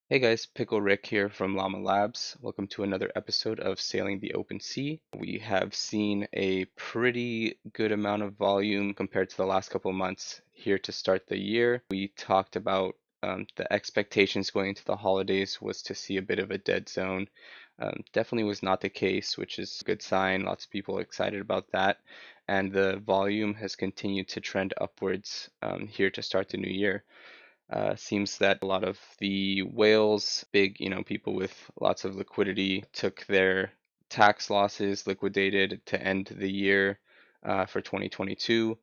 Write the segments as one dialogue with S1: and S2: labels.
S1: Hey guys, Pickle Rick here from Llama Labs. Welcome to another episode of Sailing the Open Sea. We have seen a pretty good amount of volume compared to the last couple of months here to start the year. We talked about the expectations going into the holidays was to see a bit of a dead zone. Definitely was not the case, which is a good sign. Lots of people are excited about that. And the volume has continued to trend upwards here to start the new year. Seems that a lot of the whales, big, people with lots of liquidity, took their tax losses, liquidated to end the year for 2022,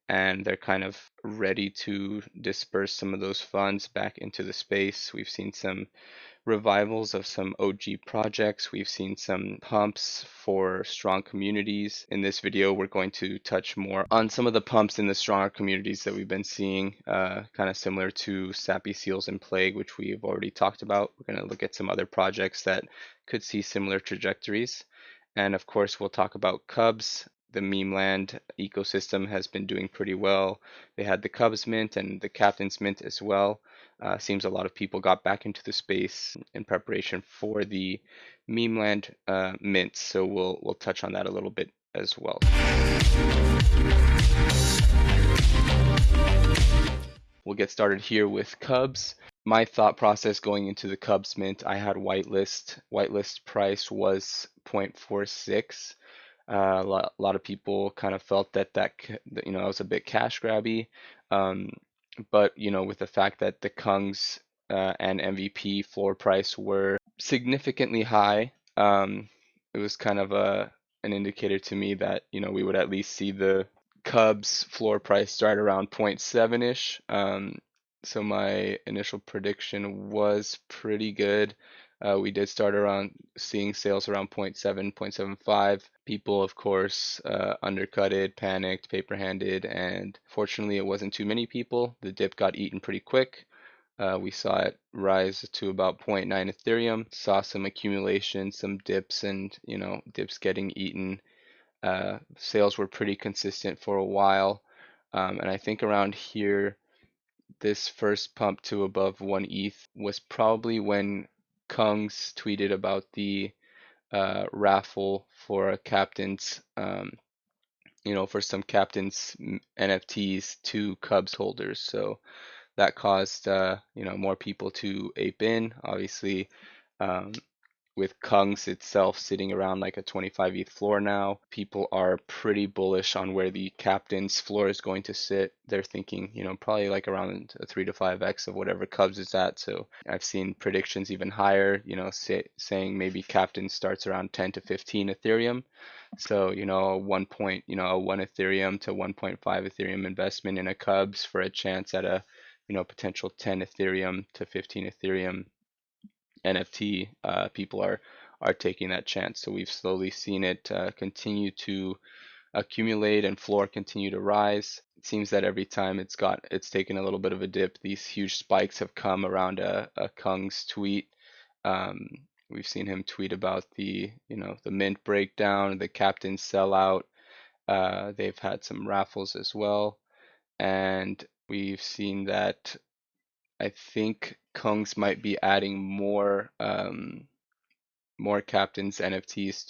S1: and they're kind of ready to disperse some of those funds back into the space. We've seen some revivals of some OG projects. We've seen some pumps for strong communities. In this video, we're going to touch more on some of the pumps in the stronger communities that we've been seeing, kind of similar to Sappy Seals and Plague, which we've already talked about. We're going to look at some other projects that could see similar trajectories. And of course, we'll talk about Kubz. The meme land ecosystem has been doing pretty well. They had the Kubz mint and the Captainz mint as well. Seems a lot of people got back into the space in preparation for the meme land mints, so we'll touch on that a little bit as well. We'll get started here with Kubz. My thought process going into the Kubz mint, I had whitelist. Whitelist price was 0.46. A lot of people kind of felt that was a bit cash grabby. But with the fact that the Kungs and MVP floor price were significantly high, it was kind of an indicator to me that we would at least see the Cubs floor price start around zero point 0.7-ish. So my initial prediction was pretty good. We did start around seeing sales around 0.7, 0.75. People, of course, undercutted, panicked, paper-handed, and fortunately it wasn't too many people. The dip got eaten pretty quick. We saw it rise to about zero point 0.9 Ethereum, saw some accumulation, some dips, and dips getting eaten. Sales were pretty consistent for a while, and I think around here, this first pump to above 1 ETH was probably when Kungs tweeted about the raffle for a Captainz, for some Captainz NFTs to Kubz holders. So that caused more people to ape in. Obviously, um, with Kungs itself sitting around like a 25 ETH floor now, people are pretty bullish on where the Captain's floor is going to sit. They're thinking, probably like around a 3 to 5x of whatever Kubz is at. So I've seen predictions even higher, saying maybe Captain starts around 10 to 15 Ethereum. So, a 1 Ethereum to 1.5 Ethereum investment in a Kubz for a chance at a, potential 10 Ethereum to 15 Ethereum NFT, people are taking that chance. So we've slowly seen it continue to accumulate and floor continue to rise. It seems that every time it's taken a little bit of a dip, these huge spikes have come around a Kung's tweet. Um, we've seen him tweet about the mint breakdown, the captain sellout. They've had some raffles as well, and we've seen that I think Kungs might be adding more Captainz NFTs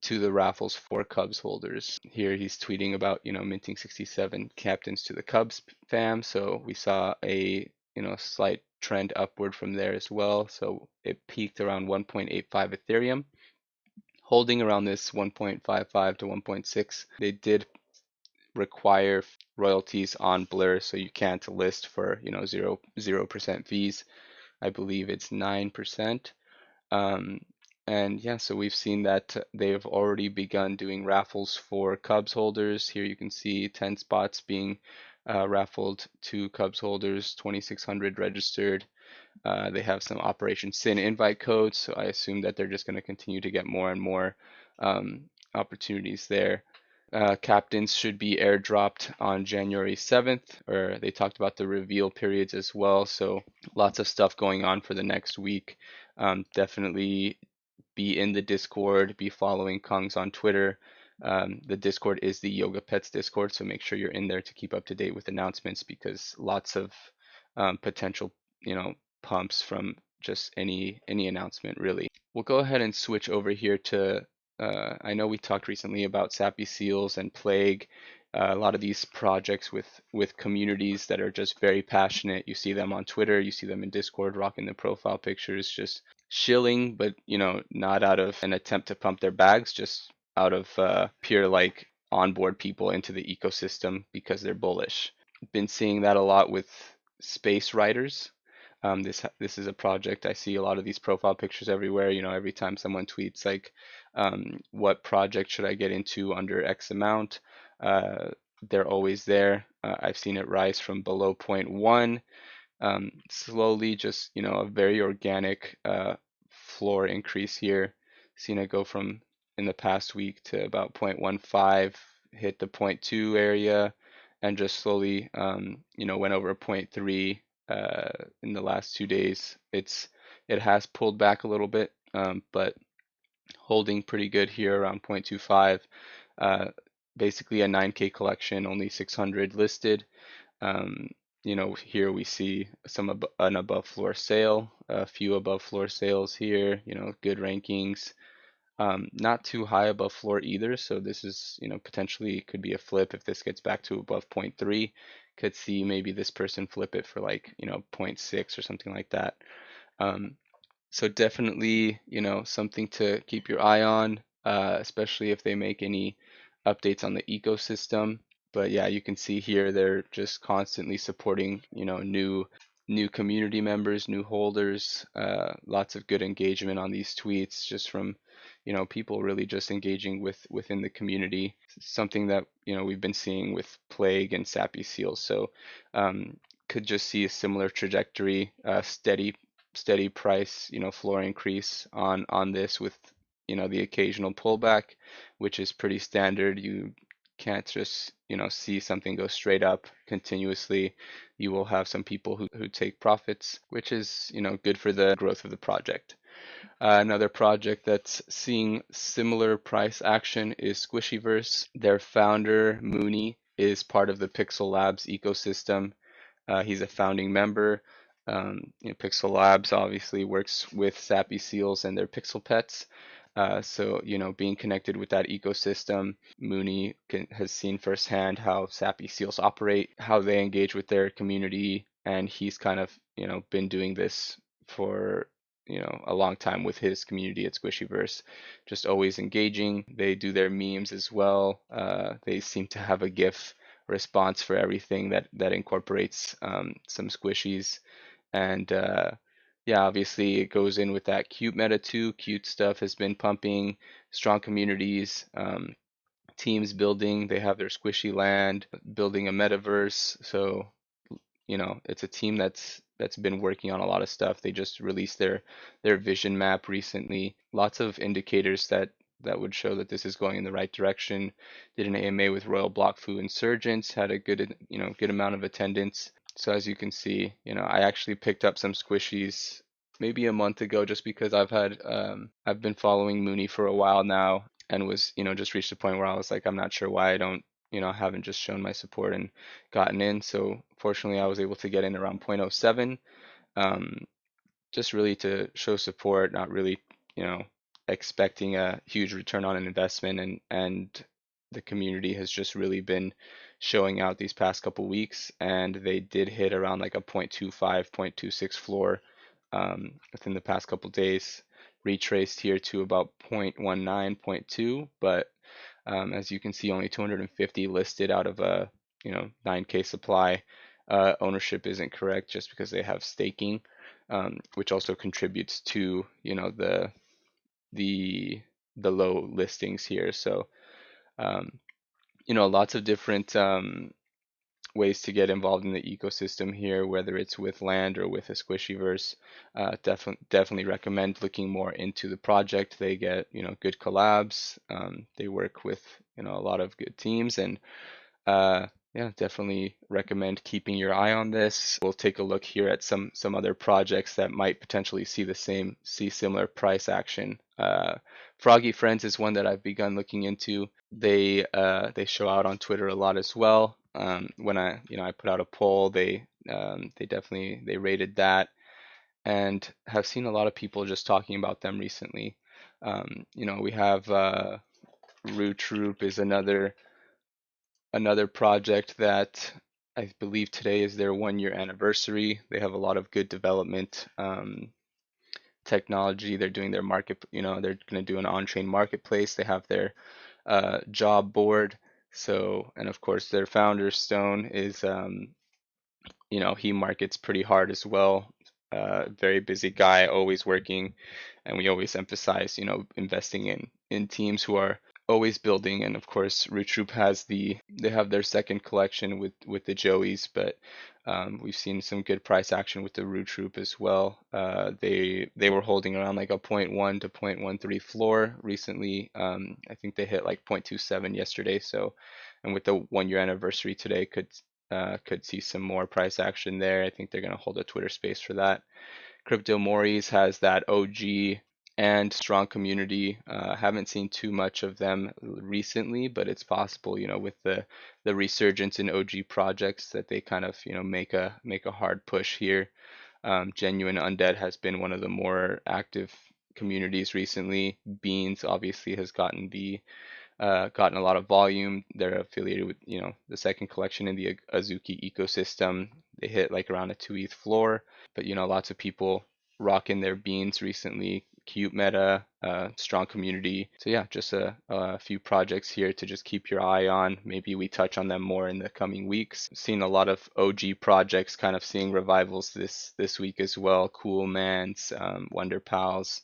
S1: to the raffles for Cubs holders. Here he's tweeting about, minting 67 Captainz to the Cubs fam. So we saw a, slight trend upward from there as well. So it peaked around 1.85 Ethereum, holding around this 1.55 to 1.6. They did require royalties on Blur, so you can't list for 0% fees. I believe it's 9%. Um, and yeah, so we've seen that they've already begun doing raffles for Cubs holders. Here you can see 10 spots being raffled to Cubs holders, 2,600 registered. They have some Operation Sin invite codes, so I assume that they're just going to continue to get more and more opportunities there. Captains should be airdropped on January 7th, or they talked about the reveal periods as well. So lots of stuff going on for the next week. Definitely be in the Discord, be following Kongs on Twitter. The Discord is the Yoga Pets Discord, so make sure you're in there to keep up to date with announcements because lots of potential, pumps from just any announcement really. We'll go ahead and switch over here to I know we talked recently about Sappy Seals and Plague. A lot of these projects with communities that are just very passionate. You see them on Twitter, you see them in Discord rocking the profile pictures, just shilling, but not out of an attempt to pump their bags, just out of pure like onboard people into the ecosystem because they're bullish. Been seeing that a lot with space riders. This is a project I see a lot of these profile pictures everywhere. Every time someone tweets like, what project should I get into under X amount? They're always there. I've seen it rise from below zero point 0.1, slowly, just a very organic floor increase here. Seen it go from in the past week to about 0.15, hit the 0.2 area, and just slowly went over 0.3 in the last 2 days. It has pulled back a little bit, but holding pretty good here around 0.25. Uh, Basically a 9K collection, only 600 listed. Um, Here we see an above floor sale, a few above floor sales here, good rankings. Not too high above floor either, so this is, potentially could be a flip if this gets back to above 0.3. Could see maybe this person flip it for like, 0.6 or something like that. Um, so definitely, something to keep your eye on, especially if they make any updates on the ecosystem. But yeah, you can see here they're just constantly supporting, new community members, new holders, lots of good engagement on these tweets just from, people really just engaging within the community. Something that, we've been seeing with Plague and Sappy Seals. So could just see a similar trajectory, steady price, floor increase on this with, the occasional pullback, which is pretty standard. You can't just, see something go straight up continuously. You will have some people who take profits, which is, good for the growth of the project. Another project that's seeing similar price action is Squishiverse. Their founder, Mooney, is part of the Pixel Labs ecosystem. He's a founding member. Pixel Labs obviously works with Sappy Seals and their Pixel Pets. So, being connected with that ecosystem, Mooney has seen firsthand how Sappy Seals operate, how they engage with their community, and he's kind of, been doing this for, a long time with his community at Squishiverse, just always engaging. They do their memes as well. They seem to have a GIF response for everything that incorporates some squishies. And yeah, obviously it goes in with that cute meta too. Cute stuff has been pumping, strong communities, teams building. They have their squishy land, building a metaverse. So it's a team that's been working on a lot of stuff. They just released their vision map recently. Lots of indicators that would show that this is going in the right direction. Did an AMA with Royal Block Fu Insurgents, had a good amount of attendance. So as you can see, I actually picked up some squishies maybe a month ago just because I've been following Mooney for a while now and was, just reached a point where I was like, I'm not sure why I don't, haven't just shown my support and gotten in. So fortunately, I was able to get in around 0.07, just really to show support, not really, expecting a huge return on an investment. And the community has just really been showing out these past couple weeks, and they did hit around like a 0.25, 0.26 floor within the past couple days. Retraced here to about 0.19, 0.2, but as you can see, only 250 listed out of a 9K supply. Ownership isn't correct just because they have staking, which also contributes to the the low listings here. So um, lots of different ways to get involved in the ecosystem here, whether it's with land or with a Squishiverse. Definitely recommend looking more into the project. They get good collabs. They work with a lot of good teams, and yeah, definitely recommend keeping your eye on this. We'll take a look here at some other projects that might potentially see similar price action. Froggy Friends is one that I've begun looking into. They show out on Twitter a lot as well. When I put out a poll, they rated that. and have seen a lot of people just talking about them recently. We have Root Troop is another project that I believe today is their 1 year anniversary. They have a lot of good development technology. They're doing their market, they're going to do an on-chain marketplace. They have their job board. So, and of course, their founder Stone is, he markets pretty hard as well. Very busy guy, always working, and we always emphasize, investing in teams who are always building. And of course, Root Troop they have their second collection with the Joeys, but we've seen some good price action with the Root Troop as well. They were holding around like a zero point 0.1 to 0.13 floor recently. I think they hit like 0.27 yesterday. So, and with the 1 year anniversary today, could see some more price action there. I think they're going to hold a Twitter space for that. Crypto Maury's has that OG and strong community. Haven't seen too much of them recently, but it's possible, with the resurgence in OG projects that they kind of, make a hard push here. Genuine Undead has been one of the more active communities recently. Beans obviously has gotten a lot of volume. They're affiliated with, the second collection in the Azuki ecosystem. They hit like around a 2 ETH floor, but lots of people rocking their beans recently. Cute meta, strong community. So yeah, just a few projects here to just keep your eye on. Maybe we touch on them more in the coming weeks. Seen a lot of OG projects kind of seeing revivals this week as well. Cool Mans, Wonder Pals,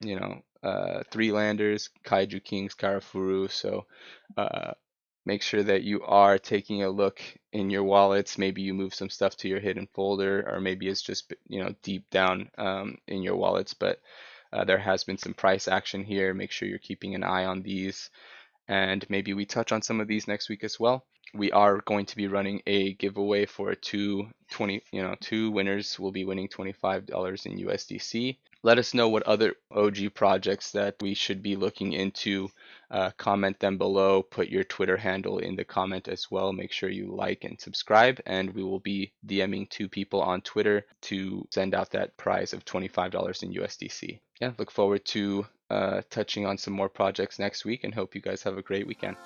S1: Three Landers, Kaiju Kings, Karafuru. So uh, make sure that you are taking a look in your wallets. Maybe you move some stuff to your hidden folder, or maybe it's just deep down in your wallets. But there has been some price action here. Make sure you're keeping an eye on these, and maybe we touch on some of these next week as well. We are going to be running a giveaway for two winners will be winning $25 in USDC. Let us know what other OG projects that we should be looking into. Comment them below. Put your Twitter handle in the comment as well. Make sure you like and subscribe, and we will be DMing two people on Twitter to send out that prize of $25 in USDC. Yeah, look forward to touching on some more projects next week, and hope you guys have a great weekend.